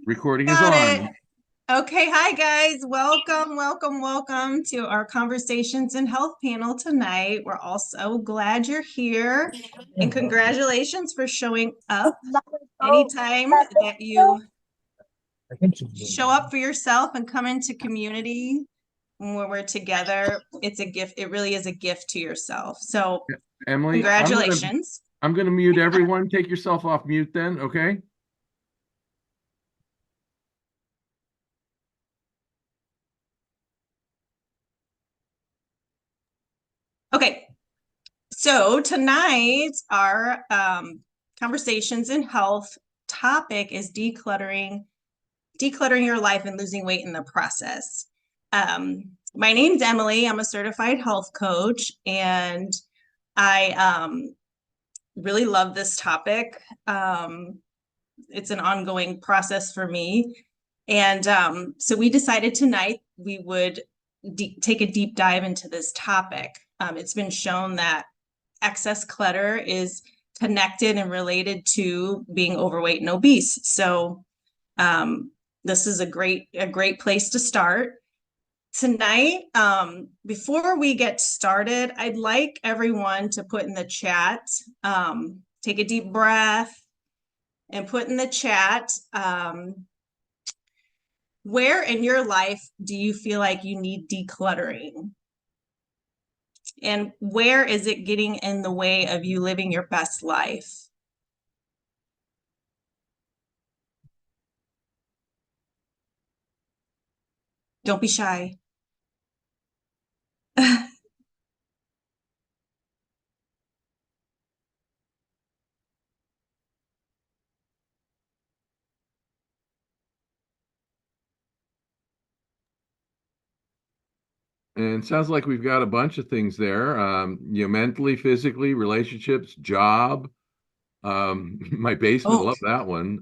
Recording is Got it. on. Okay, hi guys. Welcome to our Conversations in Health panel tonight. We're all so glad you're here. And congratulations for showing up. Anytime that you show up for yourself and come into community when we're together, it's a gift. It really is a gift to yourself. So, Emily, congratulations. I'm gonna mute everyone. Take yourself off mute then, okay? Okay, so tonight our Conversations in Health topic is decluttering your life and losing weight in the process. My name's Emily. I'm a certified health coach, and I really love this topic. It's an ongoing process for me. And so we decided tonight we would take a deep dive into this topic. It's been shown that excess clutter is connected and related to being overweight and obese. So this is a great place to start. Tonight, before we get started, I'd like everyone to put in the chat, take a deep breath and put in the chat, where in your life do you feel like you need decluttering? And where is it getting in the way of you living your best life? Don't be shy. And it sounds like we've got a bunch of things there. Mentally, physically, relationships, job. My basement, Oh, love that one.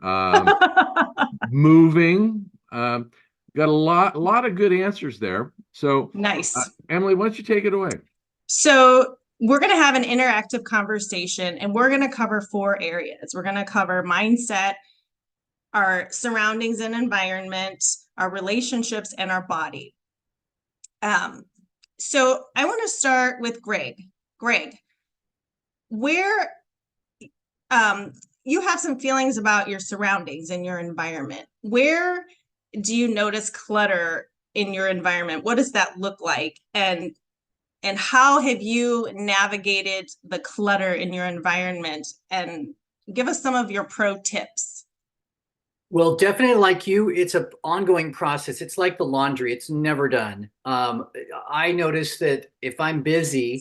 Moving. Got a lot of good answers there. So, nice. Emily, why don't you take it away? So we're going to have an interactive conversation and we're going to cover 4 areas. We're going to cover mindset, our surroundings and environment, our relationships, and our body. So I want to start with Greg. Greg, where you have some feelings about your surroundings and your environment. Where do you notice clutter in your environment? What does that look like? And how have you navigated the clutter in your environment? And give us some of your pro tips. Well, definitely like you, it's an ongoing process. It's like the laundry, it's never done. I notice that if I'm busy,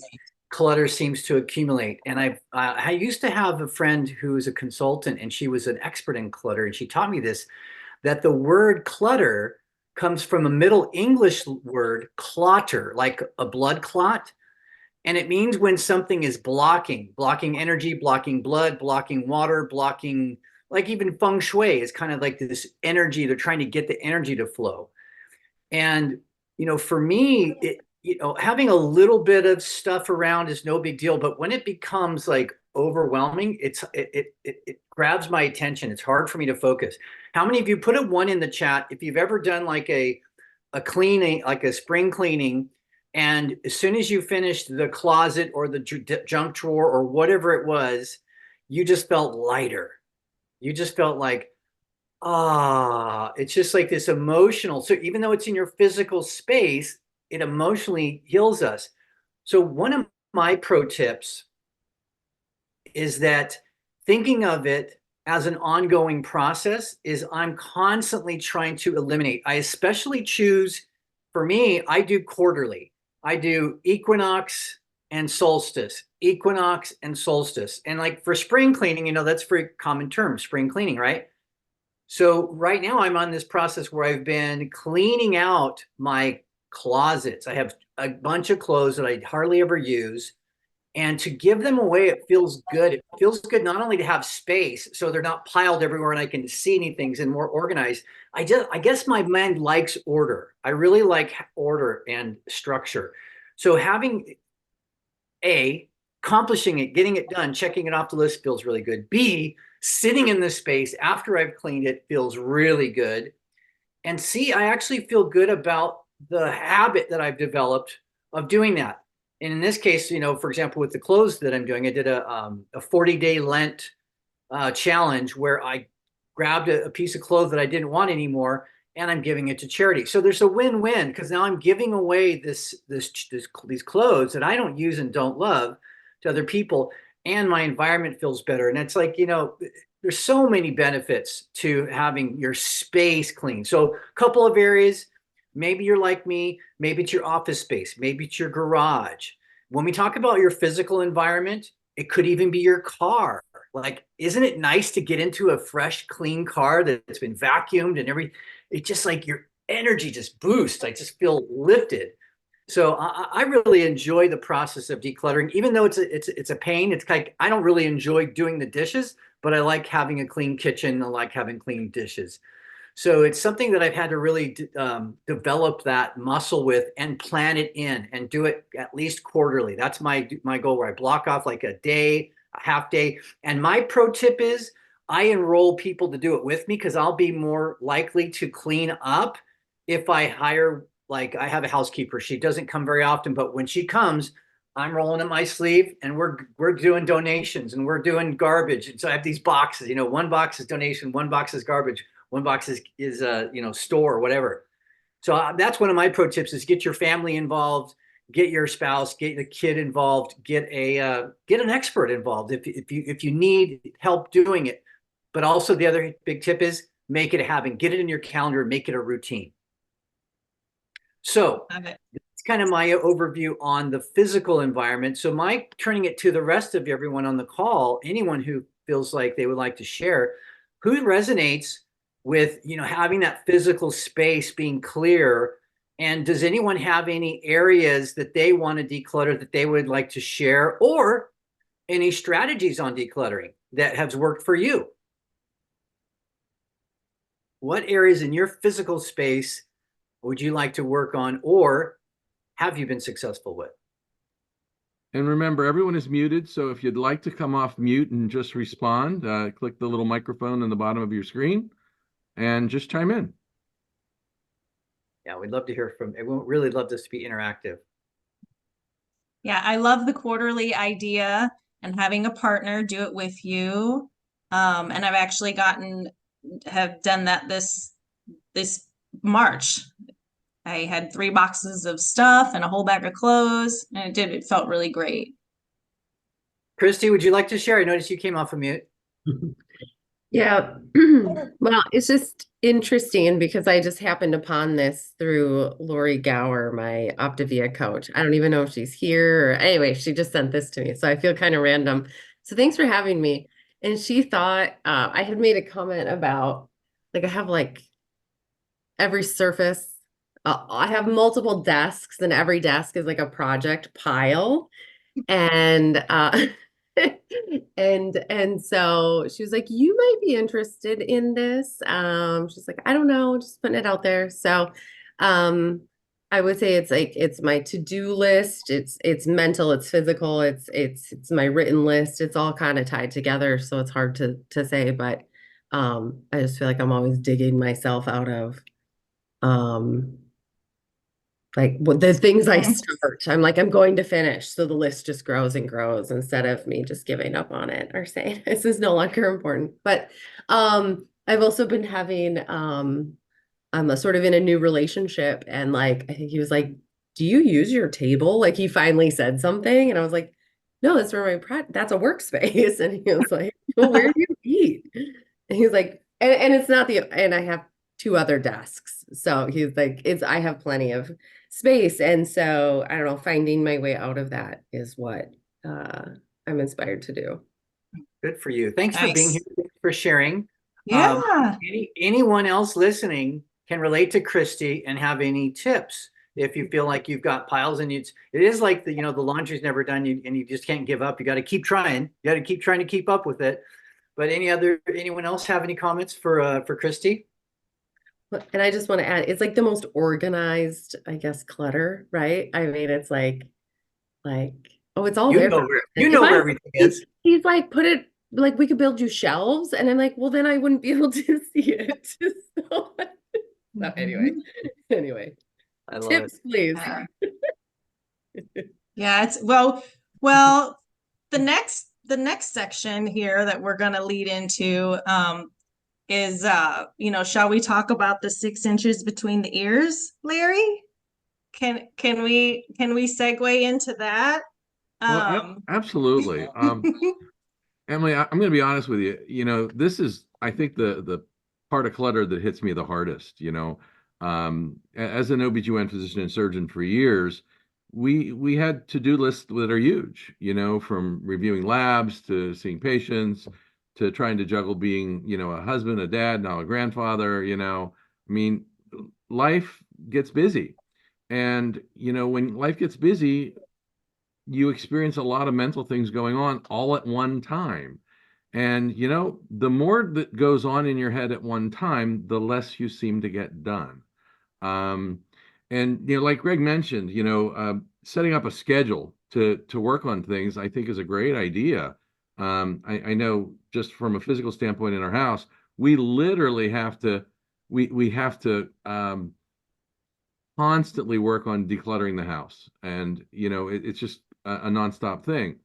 clutter seems to accumulate. And I used to have a friend who was a consultant and she was an expert in clutter. And she taught me this, that the word clutter comes from a Middle English word, clotter, like a blood clot. And it means when something is blocking energy, blocking blood, blocking water, blocking, like even feng shui is kind of like this energy. They're trying to get the energy to flow. And, for me, having a little bit of stuff around is no big deal. But when it becomes like overwhelming, it grabs my attention. It's hard for me to focus. How many of you put a 1 in the chat if you've ever done like a cleaning, like a spring cleaning, and as soon as you finished the closet or the junk drawer or whatever it was, you just felt lighter. You just felt like, it's just like this emotional. So even though it's in your physical space, it emotionally heals us. So one of my pro tips is that thinking of it as an ongoing process is I'm constantly trying to eliminate. I especially choose, for me, I do quarterly. I do equinox and solstice, equinox and solstice. And like for spring cleaning, that's a very common term, spring cleaning, right? So right now I'm on this process where I've been cleaning out my closets. I have a bunch of clothes that I hardly ever use. And to give them away, it feels good. It feels good not only to have space, so they're not piled everywhere and I can see anything and more organized. I guess my mind likes order. I really like order and structure. So having accomplishing it, getting it done, checking it off the list feels really good. B, sitting in the space after I've cleaned it feels really good. And C, I actually feel good about the habit that I've developed of doing that. And in this case, for example, with the clothes that I'm doing, I did a 40-day Lent challenge where I grabbed a piece of clothes that I didn't want anymore, and I'm giving it to charity. So there's a win-win, because now I'm giving away these clothes that I don't use and don't love to other people, and my environment feels better. And it's like, there's so many benefits to having your space clean. So a couple of areas, maybe you're like me, maybe it's your office space, maybe it's your garage. When we talk about your physical environment, it could even be your car. Like, isn't it nice to get into a fresh, clean car that's been vacuumed and everything? It's just like your energy just boosts. I just feel lifted. So I really enjoy the process of decluttering, even though it's a pain. It's like I don't really enjoy doing the dishes, but I like having a clean kitchen. I like having clean dishes. So it's something that I've had to really develop that muscle with and plan it in and do it at least quarterly. That's my goal, where I block off like a day, a half day. And my pro tip is I enroll people to do it with me, because I'll be more likely to clean up if I hire, like, I have a housekeeper. She doesn't come very often, but when she comes, I'm rolling up my sleeve, and we're doing donations, and we're doing garbage. And so I have these boxes, one box is donation, one box is garbage, one box is store, whatever. So that's one of my pro tips: is get your family involved, get your spouse, get the kid involved, get an expert involved if you need help doing it. But also the other big tip is make it a habit, get it in your calendar, make it a routine. So it's kind of my overview on the physical environment. So Mike, turning it to the rest of everyone on the call, anyone who feels like they would like to share, who resonates with having that physical space being clear, and does anyone have any areas that they want to declutter that they would like to share, or any strategies on decluttering that has worked for you? What areas in your physical space would you like to work on, or have you been successful with? And remember, everyone is muted, so if you'd like to come off mute and just respond, click the little microphone in the bottom of your screen and just chime in. Yeah, we'd love to hear from everyone. Really love this to be interactive. Yeah, I love the quarterly idea and having a partner do it with you. And I've actually have done that this March. I had 3 boxes of stuff and a whole bag of clothes, and it felt really great. Christy, would you like to share? I noticed you came off of mute. Yeah. Well, it's just interesting because I just happened upon this through Lori Gower, my Optavia coach. I don't even know if she's here, or anyway, she just sent this to me. So I feel kind of random. So thanks for having me. And she thought I had made a comment about, like, I have like every surface. I have multiple desks, and every desk is like a project pile. And and so she was like, you might be interested in this. She's like, I don't know, just putting it out there. So I would say it's like it's my to-do list, it's mental, it's physical, it's my written list. It's all kind of tied together. So it's hard to say, but I just feel like I'm always digging myself out of like what the things I start, I'm like, I'm going to finish. So the list just grows and grows instead of me just giving up on it or saying this is no longer important. But I've also been having I'm a sort of in a new relationship, and like I think he was like, do you use your table? Like he finally said something, and I was like, no, that's where that's a workspace. And he was like, well, where do you eat? And he was like, and it's not and I have 2 other desks. So he's like, I have plenty of space. And so I don't know, finding my way out of that is what I'm inspired to do. Good for you. Thanks Nice. for being here. Thanks for sharing. Yeah. Anyone else listening can relate to Christy and have any tips. If you feel like you've got piles, and it is like the laundry's never done, and you just can't give up. You got to keep trying. You got to keep trying to keep up with it. But anyone else have any comments for Christy? And I just want to add, it's like the most organized, I guess, clutter, right? I mean, it's like, oh, it's all there. You know where everything is. He's like, put it like, we could build you shelves. And I'm like, well, then I wouldn't be able to see it. So, so anyway, I love it. tips, please. Yeah. Yeah, it's well, the next section here that we're gonna lead into is shall we talk about the 6 inches between the ears, Larry? Can we segue into that? Well, absolutely. Emily, I'm going to be honest with you. This is, I think, the part of clutter that hits me the hardest. As an OBGYN physician and surgeon for years, we had to-do lists that are huge. From reviewing labs to seeing patients to trying to juggle being, a husband, a dad, now a grandfather. I mean, life gets busy, and when life gets busy, you experience a lot of mental things going on all at one time. And, the more that goes on in your head at one time, the less you seem to get done. Um, and, like Greg mentioned, setting up a schedule to work on things, I think is a great idea. I know just from a physical standpoint in our house, we literally we have to constantly work on decluttering the house. And, it's just a nonstop thing.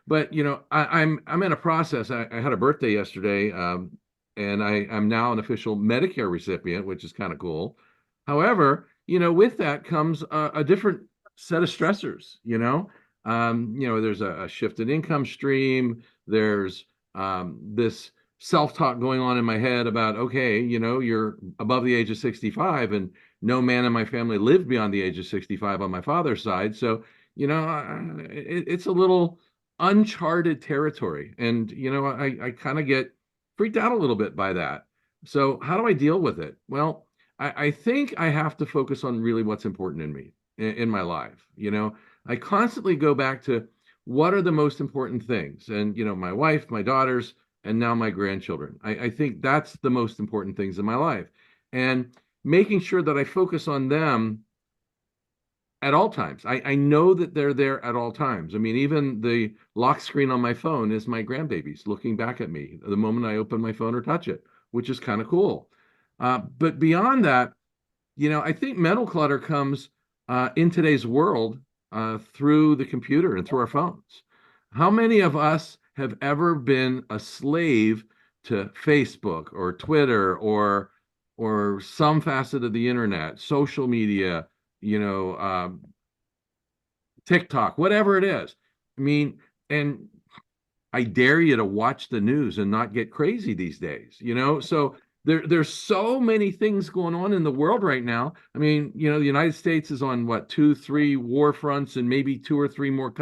But, I'm in a process. I had a birthday yesterday, and I'm now an official Medicare recipient, which is kind of cool. However, with that comes a different set of stressors. There's a shift in income stream. There's this self-talk going on in my head about, okay, you're above the age of 65, and no man in my family lived beyond the age of 65 on my father's side. So, it's a little uncharted territory. And, I kind of get freaked out a little bit by that. So how do I deal with it? Well, I think I have to focus on really what's important in me, in my life. I constantly go back to what are the most important things. And, my wife, my daughters, and now my grandchildren. I think that's the most important things in my life. And making sure that I focus on them at all times. I know that they're there at all times. I mean, even the lock screen on my phone is my grandbabies looking back at me the moment I open my phone or touch it, which is kind of cool. But beyond that, I think mental clutter comes in today's world through the computer and through our phones. How many of us have ever been a slave to Facebook or Twitter or some facet of the internet, social media, TikTok, whatever it is? I mean, and I dare you to watch the news and not get crazy these days, So there's so many things going on in the world right now. I mean, the United States is on what, 2, 3 war fronts and maybe 2 or 3 more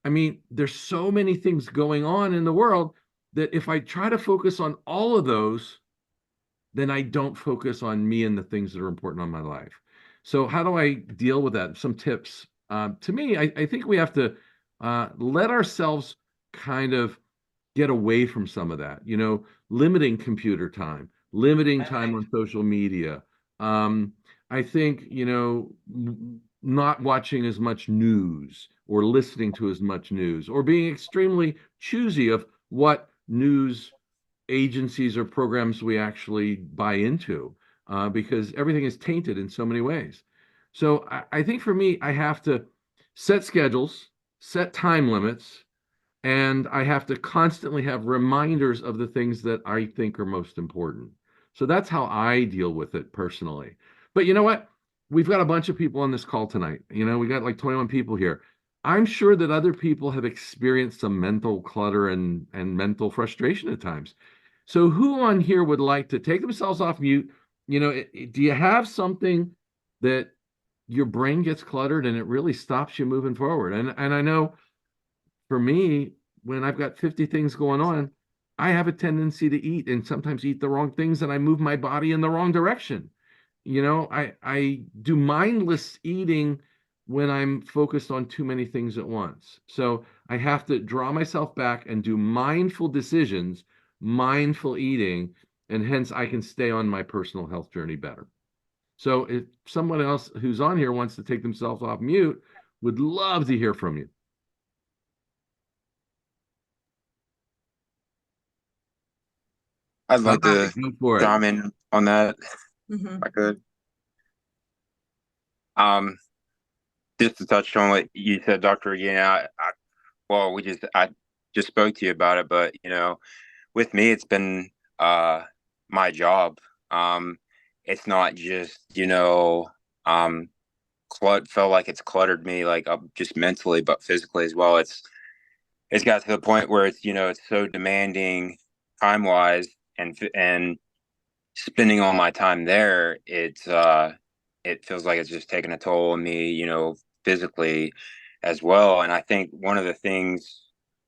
I mean, there's so many things going on in the world that if I try to focus on all of those, then I don't focus on me and the things that are important on my life. So how do I deal with that? Some tips. To me, I think we have to let ourselves kind of get away from some of that, limiting computer time, limiting time on social media. I think, not watching as much news or listening to as much news or being extremely choosy of what news agencies or programs we actually buy into, because everything is tainted in so many ways. So I think for me, I have to set schedules, set time limits, and I have to constantly have reminders of the things that I think are most important. So that's how I deal with it personally. But you know what? We've got a bunch of people on this call tonight. We got like 21 people here. I'm sure that other people have experienced some mental clutter and mental frustration at times. So who on here would like to take themselves off mute? Do you have something that your brain gets cluttered and it really stops you moving forward? And I know for me, when I've got 50 things going on, I have a tendency to eat and sometimes eat the wrong things, and I move my body in the wrong direction. I do mindless eating when I'm focused on too many things at once. So I have to draw myself back and do mindful decisions, mindful eating, and hence I can stay on my personal health journey better. So if someone else who's on here wants to take themselves off mute, would love to hear from you. I'd All like right, to go for it. chime in on that Mhm. if I could. Um, just to touch on what you said, Doctor, well, I just spoke to you about it, but with me, it's been my job. Um, it's not just um, felt like it's cluttered me like up just mentally, but physically as well. It's got to the point where it's so demanding time wise and spending all my time there. It feels like it's just taking a toll on me, physically as well. And I think one of the things,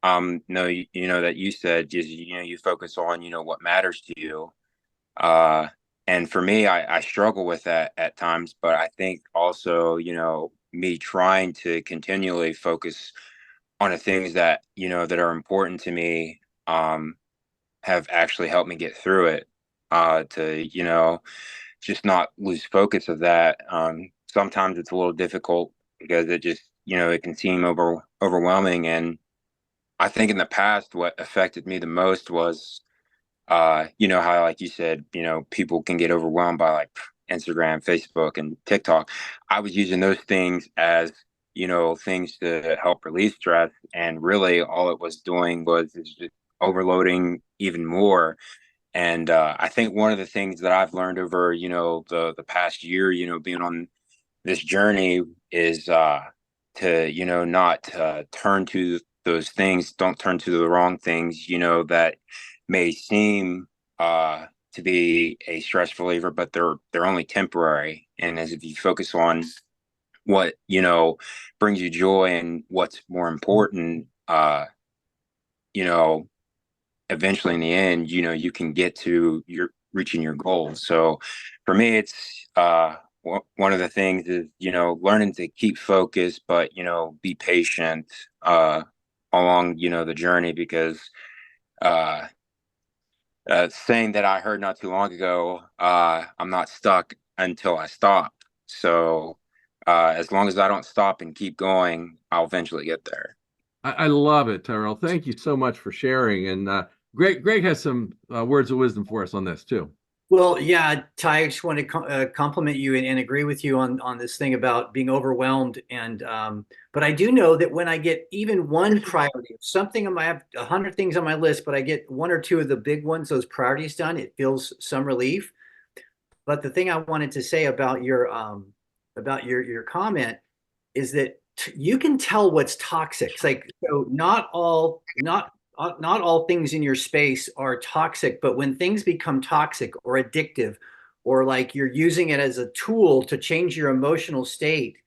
no, that you said is, you focus on, what matters to you. Uh, and for me, I struggle with that at times, but I think also, me trying to continually focus on the things that, that are important to me, have actually helped me get through it, to, just not lose focus of that. Sometimes it's a little difficult because it just, it can seem overwhelming. And I think in the past, what affected me the most was, how, like you said, people can get overwhelmed by like Instagram, Facebook, and TikTok. I was using those things as, things to help relieve stress. And really all it was doing was just overloading even more. And I think one of the things that I've learned over, the past year, being on this journey is to, not turn to those things, don't turn to the wrong things, that may seem to be a stress reliever, but they're only temporary. And as if you focus on what, brings you joy and what's more important, you know, eventually in the end, you can get to your reaching your goals. So for me, it's one of the things is, learning to keep focused, but, be patient along, the journey, because uh, saying that I heard not too long ago, I'm not stuck until I stop. So as long as I don't stop and keep going, I'll eventually get there. I love it, Tyrell. Thank you so much for sharing. And Greg has some words of wisdom for us on this too. Well, yeah, Ty, I just want to compliment you and agree with you on this thing about being overwhelmed. And but I do know that when I get even one priority, something I have 100 things on my list, but I get one or two of the big ones, those priorities done, it feels some relief. But the thing I wanted to say about your comment is that you can tell what's toxic. It's like, so not all things in your space are toxic, but when things become toxic or addictive, or like you're using it as a tool to change your emotional state,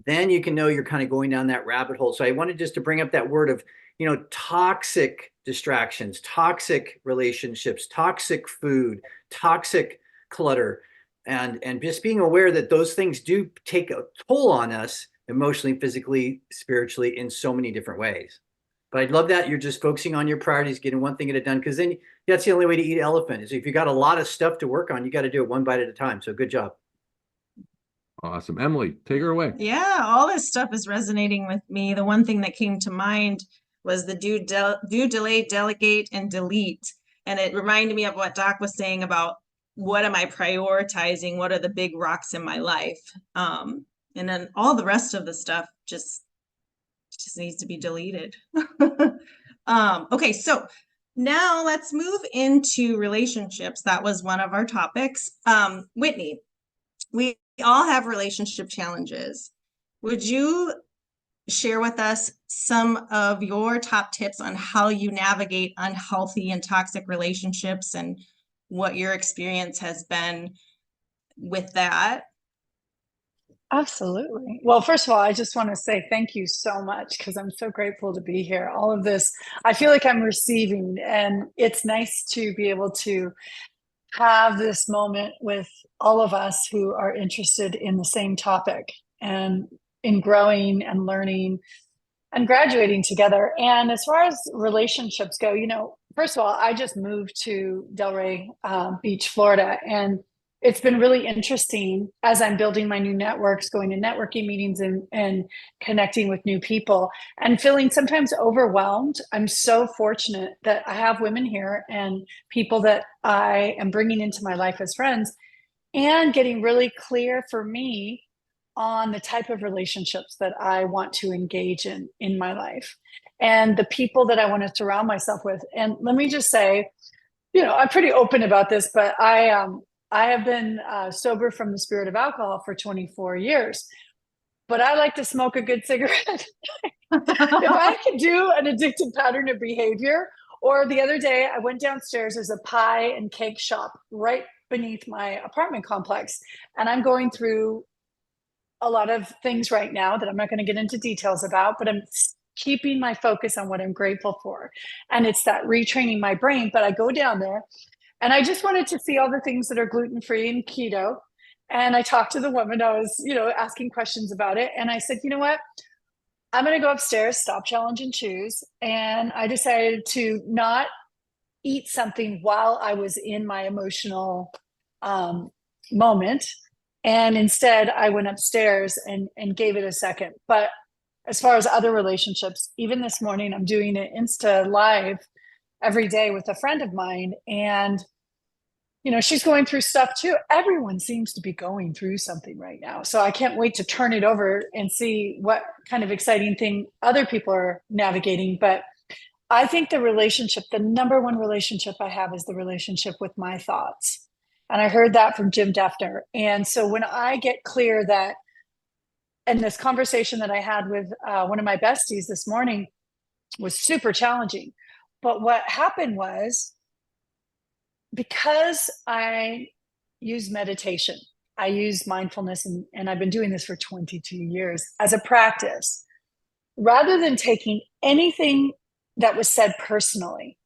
then you can know you're kind of going down that rabbit hole. So I wanted just to bring up that word of, toxic distractions, toxic relationships, toxic food, toxic clutter, and just being aware that those things do take a toll on us emotionally, physically, spiritually, in so many different ways. But I love that you're just focusing on your priorities, getting one thing at a time, because then that's the only way to eat elephant is if you got a lot of stuff to work on, you got to do it one bite at a time. So good job. Awesome. Emily, take her away. Yeah, all this stuff is resonating with me. The one thing that came to mind was the do, delay, delegate, and delete. And it reminded me of what Doc was saying about what am I prioritizing? What are the big rocks in my life? And then all the rest of the stuff just needs to be deleted. Okay, so now let's move into relationships. That was one of our topics. Whitney, we all have relationship challenges. Would you share with us some of your top tips on how you navigate unhealthy and toxic relationships and what your experience has been with that? Absolutely. Well, first of all, I just want to say thank you so much because I'm so grateful to be here. All of this, I feel like I'm receiving, and it's nice to be able to have this moment with all of us who are interested in the same topic and in growing and learning and graduating together. And as far as relationships go, first of all, I just moved to Delray Beach, Florida, and it's been really interesting as I'm building my new networks, going to networking meetings and connecting with new people and feeling sometimes overwhelmed. I'm so fortunate that I have women here and people that I am bringing into my life as friends, and getting really clear for me on the type of relationships that I want to engage in my life and the people that I want to surround myself with. And let me just say, I'm pretty open about this, but I have been sober from the spirit of alcohol for 24 years, but I like to smoke a good cigarette. If I could do an addictive pattern of behavior, or the other day I went downstairs, there's a pie and cake shop right beneath my apartment complex. And I'm going through a lot of things right now that I'm not going to get into details about, but I'm keeping my focus on what I'm grateful for. And it's that retraining my brain. But I go down there and I just wanted to see all the things that are gluten-free and keto. And I talked to the woman, I was, asking questions about it. And I said, you know what? I'm going to go upstairs, stop, challenge, and choose. And I decided to not eat something while I was in my emotional moment. And instead, I went upstairs and gave it a second. But as far as other relationships, even this morning, I'm doing an Insta live every day with a friend of mine. And, she's going through stuff too. Everyone seems to be going through something right now. So I can't wait to turn it over and see what kind of exciting thing other people are navigating. But I think the number one relationship I have is the relationship with my thoughts. And I heard that from Jim Defner. And so when I get clear that, and this conversation that I had with one of my besties this morning was super challenging. But what happened was, because I use meditation, I use mindfulness, and I've been doing this for 22 years as a practice, rather than taking anything that was said personally,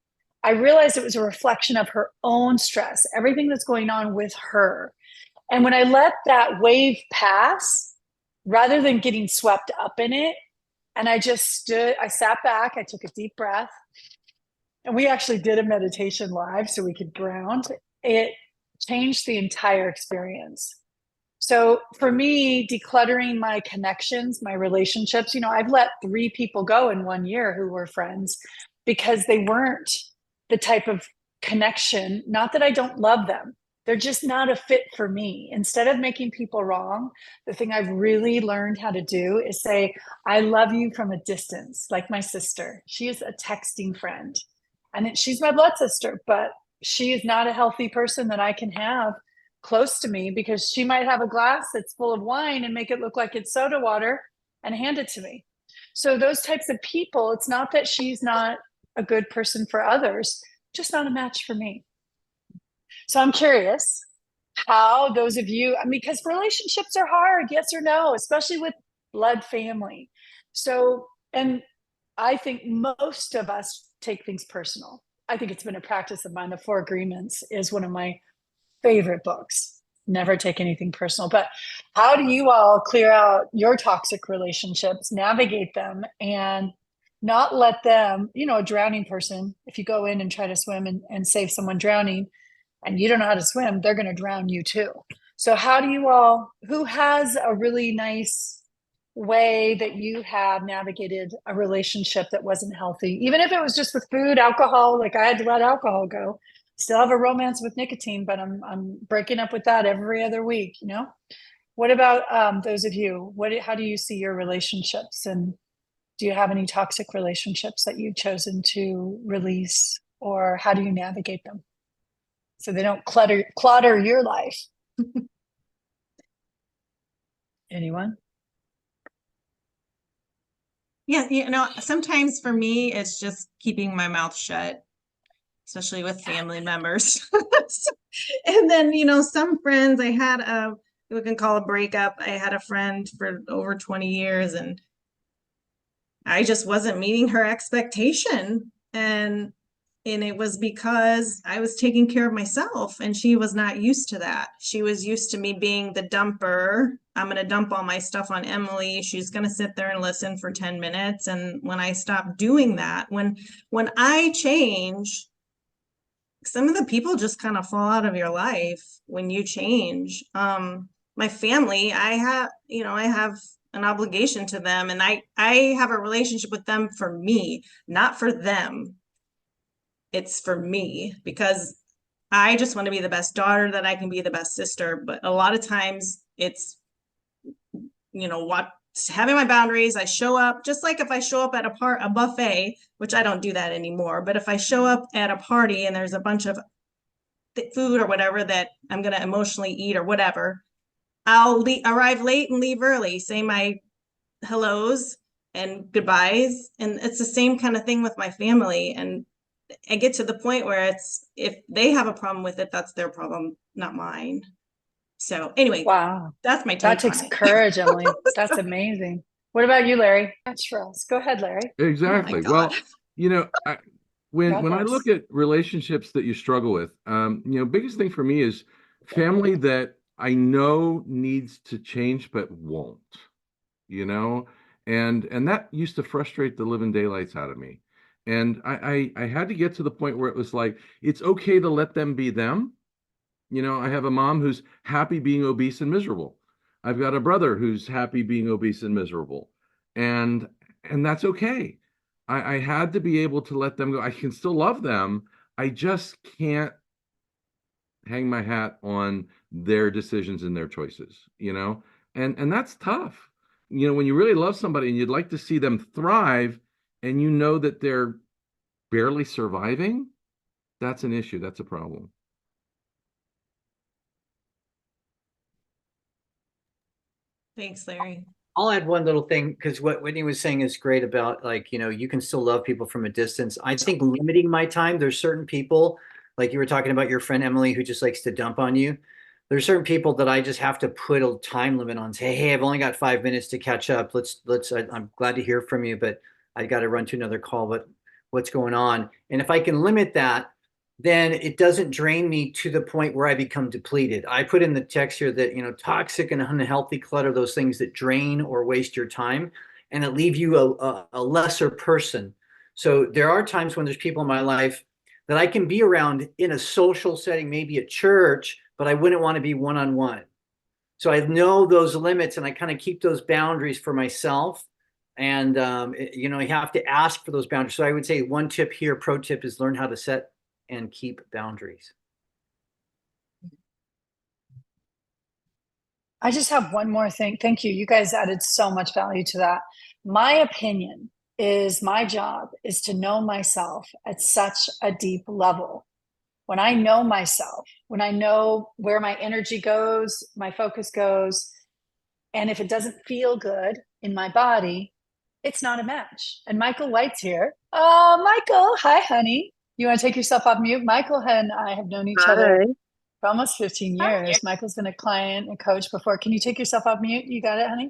I realized it was a reflection of her own stress, everything that's going on with her. And when I let that wave pass, rather than getting swept up in it, and I sat back, I took a deep breath, and we actually did a meditation live so we could ground. It changed the entire experience. So for me, decluttering my connections, my relationships, I've let 3 people go in 1 year who were friends because they weren't the type of connection, not that I don't love them, they're just not a fit for me. Instead of making people wrong, the thing I've really learned how to do is say, I love you from a distance, like my sister. She is a texting friend. And she's my blood sister, but she is not a healthy person that I can have close to me, because she might have a glass that's full of wine and make it look like it's soda water and hand it to me. So those types of people, it's not that she's not a good person for others, just not a match for me. So I'm curious how those of you, because relationships are hard, yes or no, especially with blood family. So, and I think most of us take things personal. I think it's been a practice of mine. The 4 Agreements is one of my favorite books. Never take anything personal. But how do you all clear out your toxic relationships, navigate them, and not let them, a drowning person, if you go in and try to swim and save someone drowning and you don't know how to swim, they're going to drown you too. So how do you all, who has a really nice way that you have navigated a relationship that wasn't healthy, even if it was just with food, alcohol? Like I had to let alcohol go. Still have a romance with nicotine, but I'm breaking up with that every other week. What about those of you? How do you see your relationships, and do you have any toxic relationships that you've chosen to release, or how do you navigate them so they don't clutter your life? Anyone? Yeah, sometimes for me, it's just keeping my mouth shut, especially with family members. And then, some friends, I had we can call a breakup. I had a friend for over 20 years and I just wasn't meeting her expectation. And it was because I was taking care of myself and she was not used to that. She was used to me being the dumper. I'm going to dump all my stuff on Emily. She's going to sit there and listen for 10 minutes. And when I stopped doing that, when I change, some of the people just kind of fall out of your life when you change. My family, I have an obligation to them, and I have a relationship with them for me, not for them. It's for me because I just want to be the best daughter that I can be, the best sister. But a lot of times it's, what having my boundaries. I show up just like if I show up at a buffet, which I don't do that anymore. But if I show up at a party and there's a bunch of food or whatever that I'm going to emotionally eat or whatever, I'll arrive late and leave early, say my hellos and goodbyes. And it's the same kind of thing with my family. And I get to the point where if they have a problem with it, that's their problem, not mine. So anyway, Wow. that's my take That takes on it. courage, Emily. That's amazing. What about you, Larry? That's for us. Go ahead, Larry. Exactly. God. Well, when I Godless. look at relationships that you struggle with, biggest thing for me is family that I know needs to change but won't, and that used to frustrate the living daylights out of me. And I had to get to the point where it was like, it's okay to let them be them. I have a mom who's happy being obese and miserable. I've got a brother who's happy being obese and miserable. And that's okay. I had to be able to let them go. I can still love them. I just can't hang my hat on their decisions and their choices, and that's tough. When you really love somebody and you'd like to see them thrive and you know that they're barely surviving, that's an issue. That's a problem. Thanks, Larry. I'll add one little thing because what Whitney was saying is great about you can still love people from a distance. I think limiting my time, there's certain people, like you were talking about your friend Emily, who just likes to dump on you. There's certain people that I just have to put a time limit on. Say, hey, I've only got 5 minutes to catch up. I'm glad to hear from you, but I got to run to another call. But what's going on? And if I can limit that, then it doesn't drain me to the point where I become depleted. I put in the text here that, toxic and unhealthy clutter, those things that drain or waste your time and that leave you a lesser person. So there are times when there's people in my life that I can be around in a social setting, maybe at church, but I wouldn't want to be one-on-one. So I know those limits and I kind of keep those boundaries for myself. And, you have to ask for those boundaries. So I would say one tip here, pro tip, is learn how to set and keep boundaries. I just have one more thing. Thank you. You guys added so much value to that. My opinion is my job is to know myself at such a deep level. When I know myself, when I know where my energy goes, my focus goes, and if it doesn't feel good in my body, it's not a match. And Michael White's here. Oh, Michael. Hi, honey. You want to take yourself off mute? Michael and I have known each other for almost 15 years. Michael's been a client and coach before. Can you take yourself off mute? You got it, honey?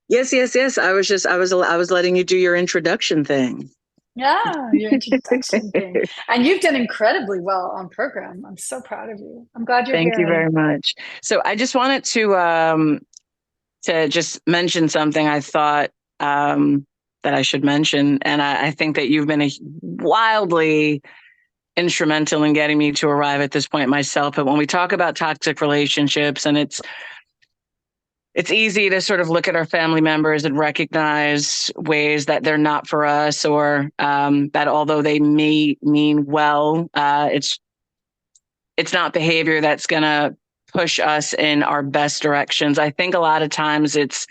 Yes. I was letting you do your introduction thing. Yeah, your introduction thing. And you've done incredibly well on program. I'm so proud of you. I'm glad you're here. Thank you very much. So I just wanted to just mention something I thought that I should mention. And I think that you've been wildly instrumental in getting me to arrive at this point myself. But when we talk about toxic relationships, and it's easy to sort of look at our family members and recognize ways that they're not for us, or that although they may mean well, it's not behavior that's going to push us in our best directions. I think a lot of times it's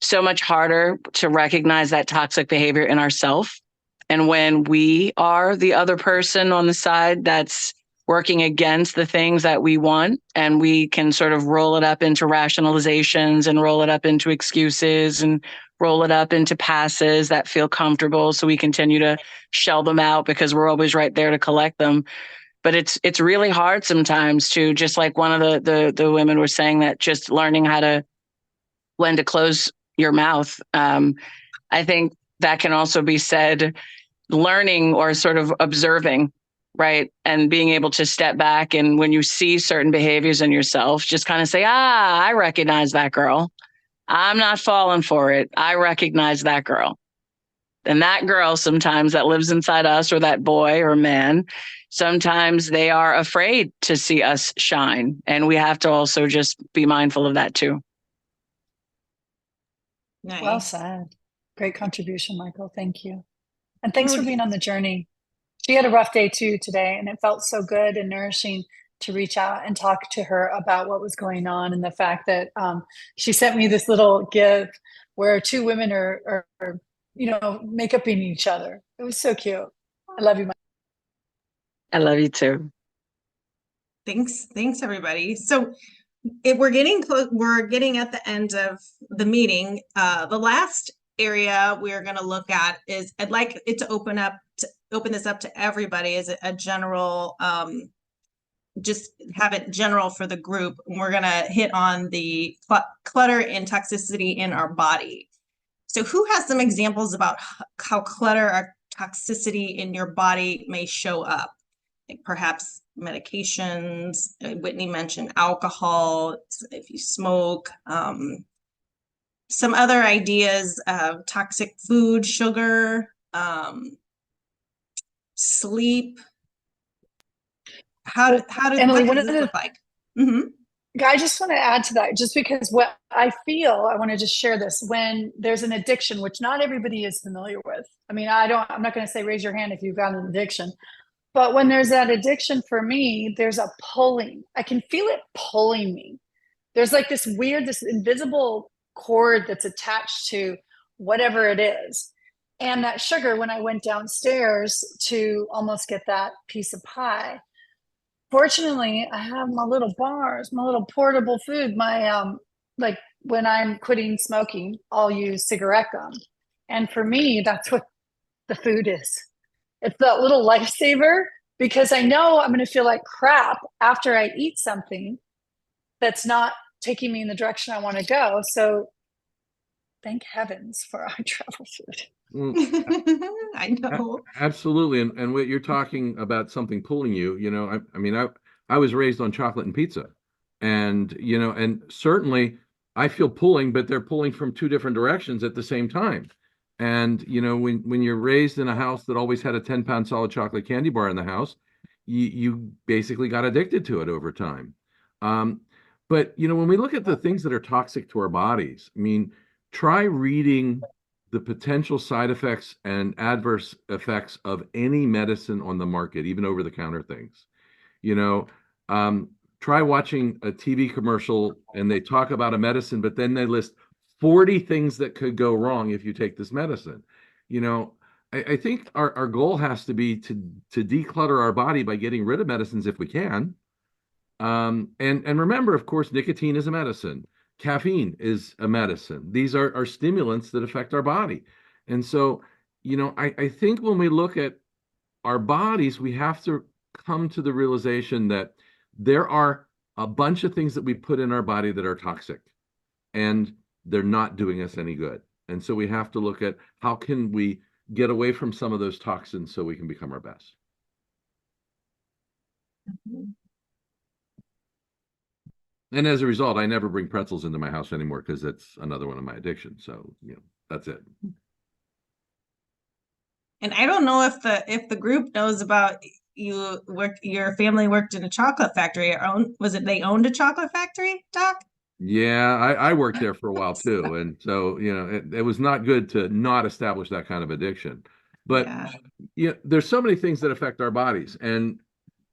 so much harder to recognize that toxic behavior in ourselves. And when we are the other person on the side that's working against the things that we want, and we can sort of roll it up into rationalizations and roll it up into excuses and roll it up into passes that feel comfortable. So we continue to shell them out because we're always right there to collect them. But it's really hard sometimes to, just like one of the women were saying, that just learning when to close your mouth. I think that can also be said, learning or sort of observing, right? And being able to step back, and when you see certain behaviors in yourself, just kind of say, I recognize that girl. I'm not falling for it. I recognize that girl. And that girl sometimes that lives inside us, or that boy or man, sometimes they are afraid to see us shine. And we have to also just be mindful of that too. Well Nice. said. Great contribution, Michael. Thank you. And thanks for Rudy. being on the journey. She had a rough day too today, and it felt so good and nourishing to reach out and talk to her about what was going on, and the fact that she sent me this little gift where two women are make-upping each other. It was so cute. I love you, Michael. I love you too. Thanks everybody. So we're getting close. We're getting at the end of the meeting. The last area we're going to look at is I'd like it to open this up to everybody as a general, just have it general for the group. We're going to hit on the clutter and toxicity in our body. So who has some examples about how clutter or toxicity in your body may show up? Like perhaps medications. Whitney mentioned alcohol, if you smoke, some other ideas of toxic food, sugar, sleep. How Emily, what one does of this the look like? Mm-hmm. I just want to add to that, just because what I feel, I want to just share this. When there's an addiction, which not everybody is familiar with. I mean, I'm not going to say raise your hand if you've got an addiction, but when there's that addiction for me, there's a pulling. I can feel it pulling me. There's like this invisible cord that's attached to whatever it is. And that sugar, when I went downstairs to almost get that piece of pie, fortunately, I have my little bars, my little portable food, my like when I'm quitting smoking, I'll use cigarette gum. And for me, that's what the food is. It's that little lifesaver, because I know I'm going to feel like crap after I eat something that's not taking me in the direction I want to go. So thank heavens for our travel food. I know. Absolutely. And what you're talking about, something pulling you, I mean, I was raised on chocolate and pizza, and, and certainly I feel pulling, but they're pulling from two different directions at the same time. And, when you're raised in a house that always had a 10-pound solid chocolate candy bar in the house, you basically got addicted to it over time. But, when we look at the things that are toxic to our bodies, I mean, try reading the potential side effects and adverse effects of any medicine on the market, even over the counter things. Try watching a TV commercial and they talk about a medicine, but then they list 40 things that could go wrong if you take this medicine. I think our goal has to be to declutter our body by getting rid of medicines if we can. And remember, of course, nicotine is a medicine. Caffeine is a medicine. These are stimulants that affect our body. And so, I think when we look at our bodies, we have to come to the realization that there are a bunch of things that we put in our body that are toxic, and they're not doing us any good. And so we have to look at how can we get away from some of those toxins so we can become our best. Mm-hmm. And as a result, I never bring pretzels into my house anymore because that's another one of my addictions. So, that's it. And I don't know if the group knows about your family worked in a chocolate factory. They owned a chocolate factory, Doc? Yeah, I worked there for a while too. And so, it was not good to not establish that kind of addiction. But there's so many things that affect our bodies. And,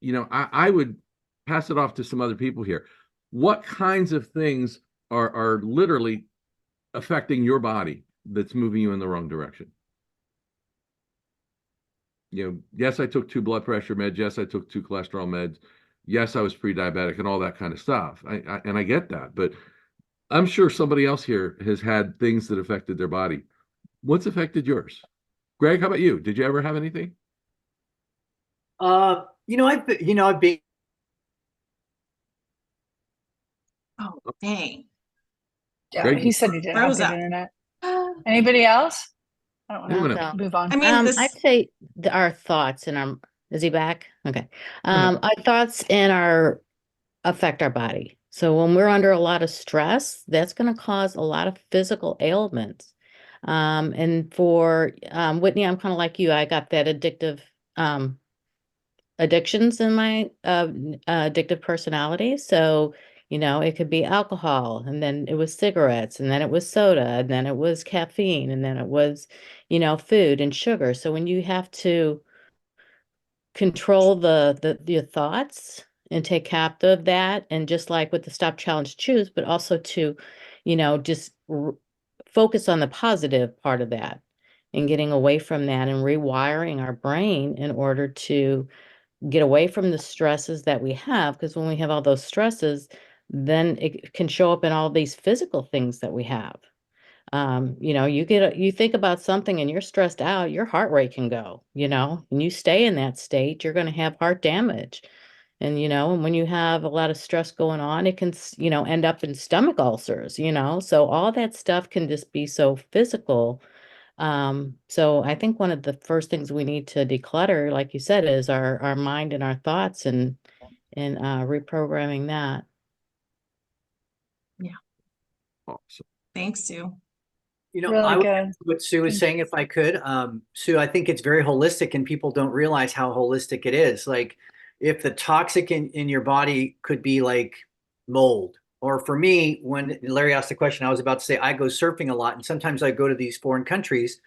I would pass it off to some other people here. What kinds of things are literally affecting your body that's moving you in the wrong direction? Yes, I took 2 blood pressure meds. Yes, I took 2 cholesterol meds. Yes, I was pre-diabetic and all that kind of stuff. I get that, but I'm sure somebody else here has had things that affected their body. What's affected yours? Greg, how about you? Did you ever have anything? I've been. Oh, dang. Yeah, Greg, he said he didn't have Froze good up. internet. Anybody else? I don't Anyone want else? to move on. I mean, I'd say our thoughts and our, is he back? Okay. Our thoughts affect our body. So when we're under a lot of stress, that's going to cause a lot of physical ailments. And for Whitney, I'm kind of like you. I got that addictive addictions in my addictive personality. So, it could be alcohol, and then it was cigarettes, and then it was soda, and then it was caffeine, and then it was, food and sugar. So when you have to control your thoughts and take captive that, and just like with the stop challenge choose, but also to just focus on the positive part of that and getting away from that and rewiring our brain in order to get away from the stresses that we have, because when we have all those stresses, then it can show up in all these physical things that we have. You think about something and you're stressed out, your heart rate can go, and you stay in that state, you're going to have heart damage. And when you have a lot of stress going on, it can, end up in stomach ulcers. So all that stuff can just be so physical. So I think one of the first things we need to declutter, like you said, is our mind and our thoughts, and reprogramming that. Awesome. Thanks, Sue. Really I would good. echo what Sue was Thank saying, if I could. Sue, I think it's very holistic and people don't realize how holistic it is. Like if the toxic in your body could be like mold, or for me, when Larry asked the question, I was about to say, I go surfing a lot. And sometimes I go to these foreign countries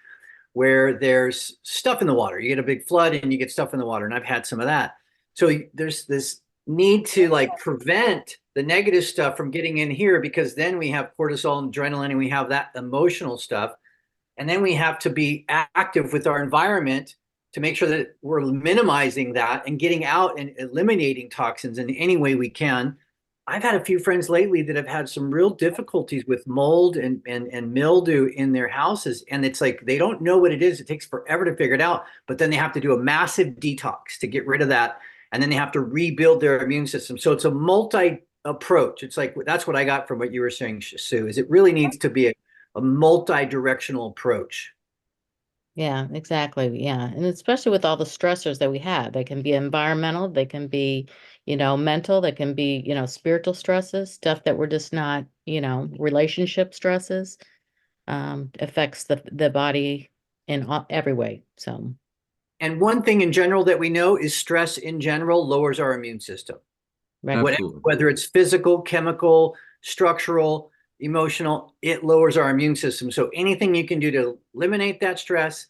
where there's stuff in the water. You get a big flood and you get stuff in the water. And I've had some of that. So there's this need to like prevent the negative stuff from getting in here, because then we have cortisol and adrenaline and we have that emotional stuff. And then we have to be active with our environment to make sure that we're minimizing that and getting out and eliminating toxins in any way we can. I've had a few friends lately that have had some real difficulties with mold and mildew in their houses. And it's like they don't know what it is. It takes forever to figure it out. But then they have to do a massive detox to get rid of that. And then they have to rebuild their immune system. So it's a multi approach. It's like that's what I got from what you were saying, Sue, is it really needs to be a multi-directional approach. Yeah, exactly. Yeah. And especially with all the stressors that we have, they can be environmental, they can be, mental, they can be, spiritual stresses, stuff that we're just not, relationship stresses, affects the body in every way. So, And one thing in general that we know is stress in general lowers our immune system. right. Absolutely. Whether it's physical, chemical, structural, emotional, it lowers our immune system. So anything you can do to eliminate that stress,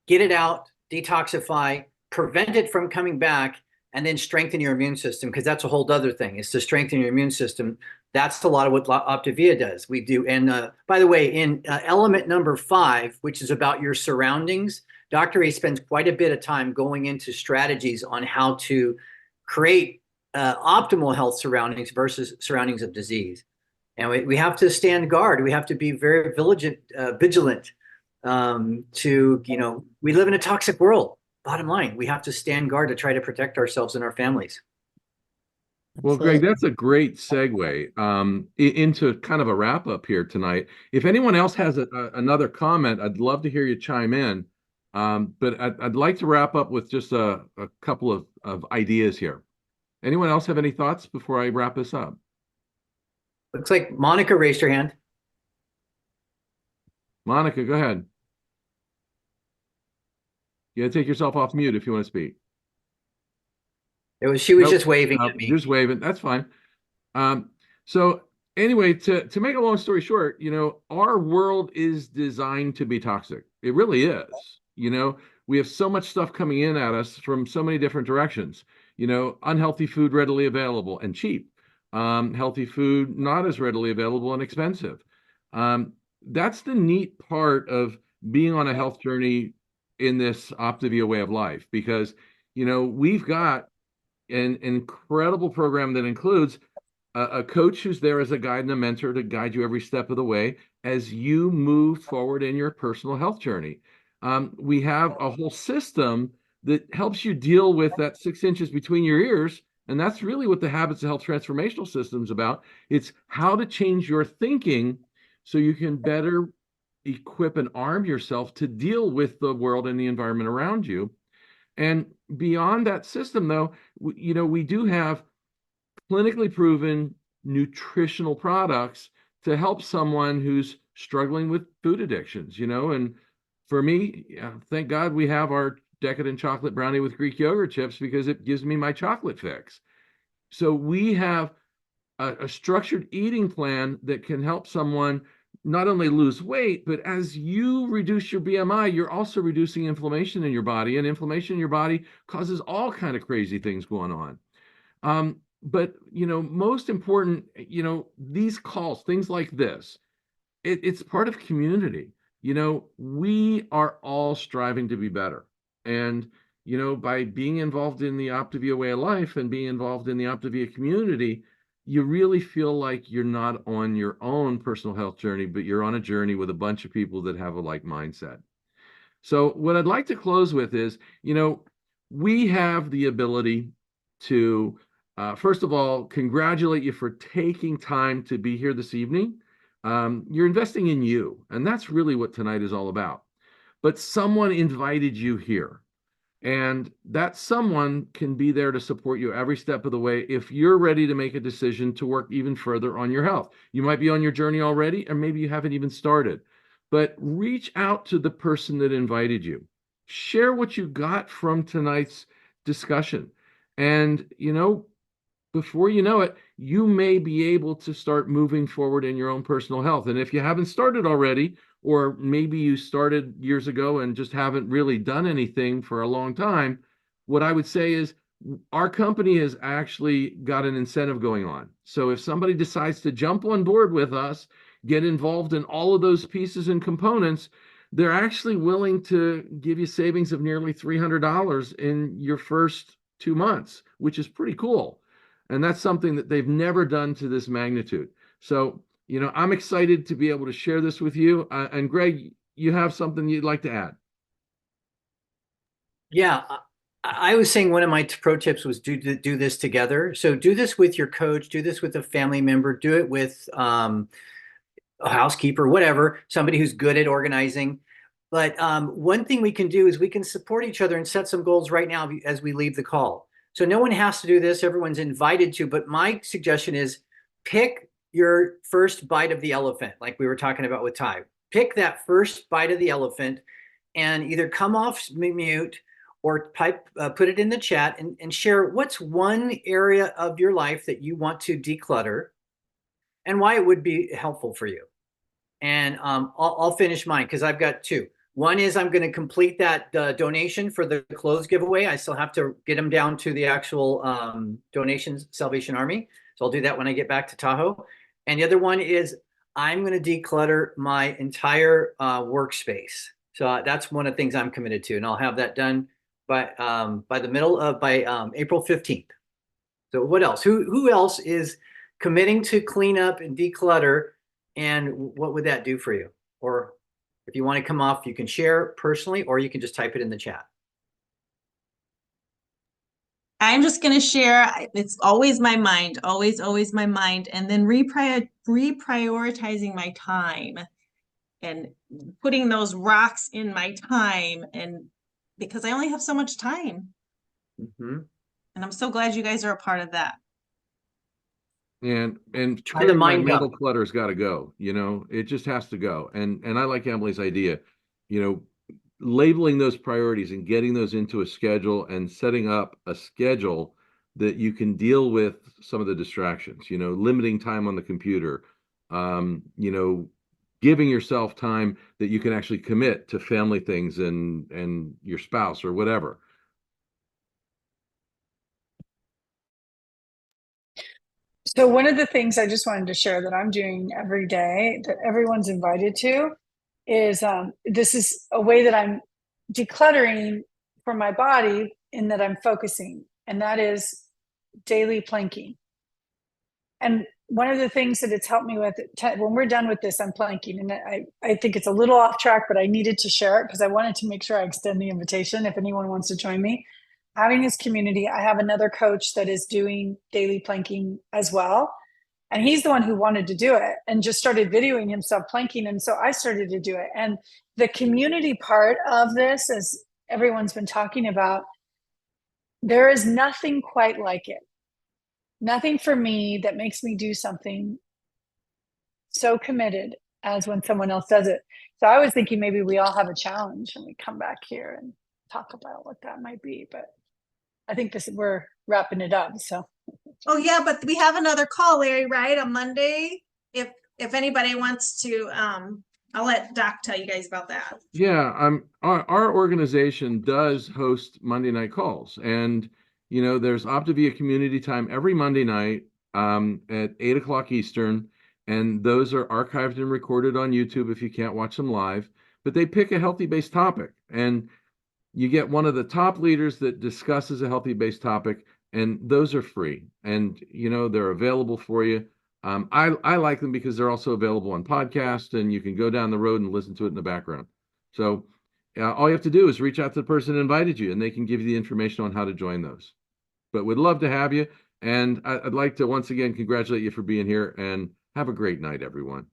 get it out, detoxify, prevent it from coming back, and then strengthen your immune system, because that's a whole other thing, is to strengthen your immune system. That's a lot of what Optavia does. We do. And by the way, in element number 5, which is about your surroundings, Dr. A spends quite a bit of time going into strategies on how to create optimal health surroundings versus surroundings of disease. And we have to stand guard. We have to be very vigilant we live in a toxic world. Bottom line, we have to stand guard to try to protect ourselves and our families. Well, Greg, that's a great segue into kind of a wrap up here tonight. If anyone else has another comment, I'd love to hear you chime in. But I'd like to wrap up with just a couple of ideas here. Anyone else have any thoughts before I wrap this up? Looks like Monica raised her hand. Monica, go ahead. You gotta take yourself off mute if you want to speak. She was Nope. just waving at me. Just waving. That's fine. So anyway, to make a long story short, our world is designed to be toxic. It really is. We have so much stuff coming in at us from so many different directions. Unhealthy food readily available and cheap. Healthy food not as readily available and expensive. That's the neat part of being on a health journey in this Optavia way of life, because we've got an incredible program that includes a coach who's there as a guide and a mentor to guide you every step of the way as you move forward in your personal health journey. We have a whole system that helps you deal with that 6 inches between your ears, and that's really what the Habits of Health Transformational System is about. It's how to change your thinking so you can better equip and arm yourself to deal with the world and the environment around you. And beyond that system, though, we do have clinically proven nutritional products to help someone who's struggling with food addictions, and for me, thank God we have our decadent chocolate brownie with Greek yogurt chips because it gives me my chocolate fix. So we have a structured eating plan that can help someone not only lose weight, but as you reduce your BMI, you're also reducing inflammation in your body, and inflammation in your body causes all kind of crazy things going on. But most important, these calls, things like this, it's part of community. We are all striving to be better. And, by being involved in the Optavia way of life and being involved in the Optavia community, you really feel like you're not on your own personal health journey, but you're on a journey with a bunch of people that have a like mindset. So what I'd like to close with is, we have the ability to, first of all, congratulate you for taking time to be here this evening. You're investing in you, and that's really what tonight is all about. But someone invited you here, and that someone can be there to support you every step of the way if you're ready to make a decision to work even further on your health. You might be on your journey already, or maybe you haven't even started. But reach out to the person that invited you. Share what you got from tonight's discussion. And, before you know it, you may be able to start moving forward in your own personal health. And if you haven't started already, or maybe you started years ago and just haven't really done anything for a long time, what I would say is our company has actually got an incentive going on. So if somebody decides to jump on board with us, get involved in all of those pieces and components, they're actually willing to give you savings of nearly $300 in your first 2 months, which is pretty cool. And that's something that they've never done to this magnitude. So, I'm excited to be able to share this with you. And Greg, you have something you'd like to add? Yeah, I was saying one of my pro tips was do this together. So do this with your coach, do this with a family member, do it with a housekeeper, whatever, somebody who's good at organizing. But one thing we can do is we can support each other and set some goals right now as we leave the call. So no one has to do this. Everyone's invited to. But my suggestion is pick your first bite of the elephant, like we were talking about with Ty. Pick that first bite of the elephant and either come off mute or put it in the chat and share what's one area of your life that you want to declutter and why it would be helpful for you. And I'll finish mine because I've got two. One is I'm going to complete that donation for the clothes giveaway. I still have to get them down to the actual donations, Salvation Army. So I'll do that when I get back to Tahoe. And the other one is I'm going to declutter my entire workspace. So that's one of the things I'm committed to, and I'll have that done by April 15th. So what else? Who else is committing to clean up and declutter, and what would that do for you? Or if you want to come off, you can share personally, or you can just type it in the chat. I'm just going to share. It's always my mind, always my mind. And then reprioritizing my time and putting those rocks in my time. And because I only have so much time. Mm-hmm. And I'm so glad you guys are a part of that. And Try the mind mental clutter's got to go. It just has to go. And I like Emily's idea, labeling those priorities and getting those into a schedule and setting up a schedule that you can deal with some of the distractions. Limiting time on the computer, giving yourself time that you can actually commit to family things and your spouse or whatever. So one of the things I just wanted to share that I'm doing every day that everyone's invited to is this is a way that I'm decluttering for my body in that I'm focusing, and that is daily planking. And one of the things that it's helped me with, when we're done with this, I'm planking, and I think it's a little off track, but I needed to share it because I wanted to make sure I extend the invitation if anyone wants to join me. Having this community, I have another coach that is doing daily planking as well. And he's the one who wanted to do it and just started videoing himself planking. And so I started to do it. And the community part of this, as everyone's been talking about, there is nothing quite like it. Nothing for me that makes me do something so committed as when someone else does it. So I was thinking maybe we all have a challenge and we come back here and talk about what that might be, but I think we're wrapping it up. So Oh yeah, but we have another call, Larry, right? On Monday. If anybody wants to, I'll let Doc tell you guys about that. Yeah, our organization does host Monday night calls, and there's Optavia Community Time every Monday night at 8 o'clock Eastern, and those are archived and recorded on YouTube if you can't watch them live. But they pick a healthy based topic, and you get one of the top leaders that discusses a healthy based topic, and those are free, and they're available for you. I like them because they're also available on podcast, and you can go down the road and listen to it in the background. So all you have to do is reach out to the person that invited you, and they can give you the information on how to join those. But we'd love to have you, and I'd like to once again congratulate you for being here, and have a great night, everyone.